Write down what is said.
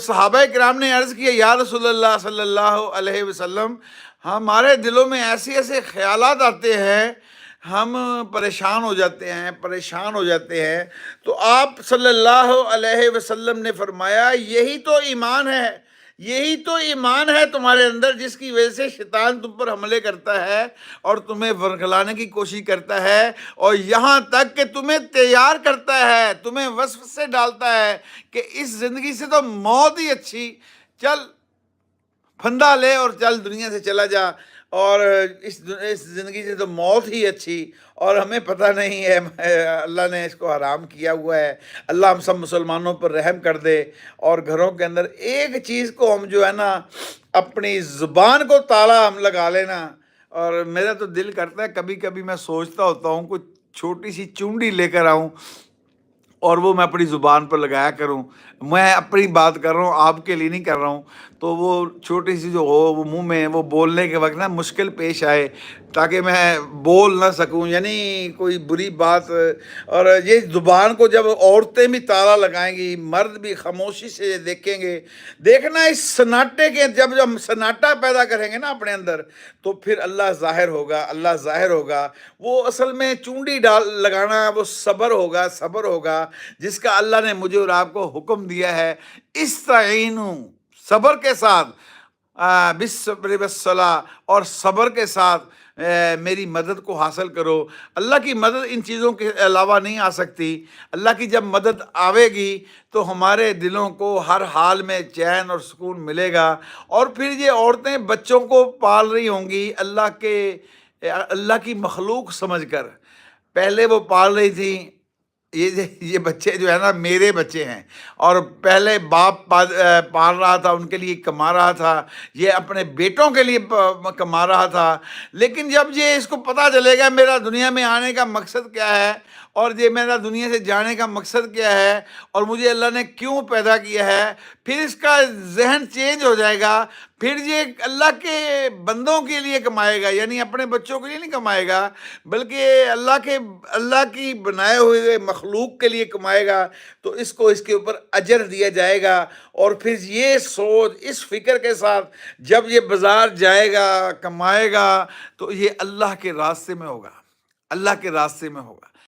صحابہ کرام نے عرض کیا یا رسول اللہ صلی اللہ علیہ وسلم، ہمارے دلوں میں ایسے ایسے خیالات آتے ہیں، ہم پریشان ہو جاتے ہیں. تو آپ صلی اللہ علیہ وسلم نے فرمایا یہی تو ایمان ہے، یہی تو ایمان ہے تمہارے اندر، جس کی وجہ سے شیطان تم پر حملے کرتا ہے اور تمہیں ورگلانے کی کوشش کرتا ہے، اور یہاں تک کہ تمہیں تیار کرتا ہے، تمہیں وسوسے ڈالتا ہے کہ اس زندگی سے تو موت ہی اچھی، چل پھندا لے اور چل دنیا سے چلا جا، اور اس زندگی سے تو موت ہی اچھی. اور ہمیں پتہ نہیں ہے اللہ نے اس کو حرام کیا ہوا ہے. اللہ ہم سب مسلمانوں پر رحم کر دے، اور گھروں کے اندر ایک چیز کو ہم جو ہے نا، اپنی زبان کو تالا ہم لگا لینا. اور میرا تو دل کرتا ہے کبھی کبھی میں سوچتا ہوتا ہوں کوئی چھوٹی سی چونڈی لے کر آؤں اور وہ میں اپنی زبان پر لگایا کروں. میں اپنی بات کر رہا ہوں، آپ کے لیے نہیں کر رہا ہوں. تو وہ چھوٹی سی جو ہو وہ منہ میں وہ بولنے کے وقت نا مشکل پیش آئے، تاکہ میں بول نہ سکوں، یعنی کوئی بری بات. اور یہ زبان کو جب عورتیں بھی تالا لگائیں گی، مرد بھی خاموشی سے دیکھیں گے، دیکھنا اس سناٹے کے جب ہم سناٹا پیدا کریں گے نا اپنے اندر، تو پھر اللہ ظاہر ہوگا، اللہ ظاہر ہوگا. وہ اصل میں چونڈی لگانا وہ صبر ہوگا جس کا اللہ نے مجھے اور آپ کو حکم دیا ہے. استعینوا، صبر کے ساتھ، بالصبر والصلاۃ، اور صبر کے ساتھ میری مدد کو حاصل کرو. اللہ کی مدد ان چیزوں کے علاوہ نہیں آ سکتی. اللہ کی جب مدد آوے گی تو ہمارے دلوں کو ہر حال میں چین اور سکون ملے گا. اور پھر یہ عورتیں بچوں کو پال رہی ہوں گی اللہ کی مخلوق سمجھ کر. پہلے وہ پال رہی تھیں، یہ بچے جو ہے نا میرے بچے ہیں، اور پہلے باپ پال رہا تھا، ان کے لیے کما رہا تھا، یہ اپنے بیٹوں کے لیے کما رہا تھا. لیکن جب یہ اس کو پتہ چلے گا میرا دنیا میں آنے کا مقصد کیا ہے، اور یہ میرا دنیا سے جانے کا مقصد کیا ہے، اور مجھے اللہ نے کیوں پیدا کیا ہے، پھر اس کا ذہن چینج ہو جائے گا. پھر یہ اللہ کے بندوں کے لیے کمائے گا، یعنی اپنے بچوں کے لیے نہیں کمائے گا، بلکہ اللہ کی بنائے ہوئے مخلوق کے لیے کمائے گا. تو اس کو اس کے اوپر اجر دیا جائے گا. اور پھر یہ سوچ، اس فکر کے ساتھ جب یہ بازار جائے گا، کمائے گا، تو یہ اللہ کے راستے میں ہوگا، اللہ کے راستے میں ہوگا.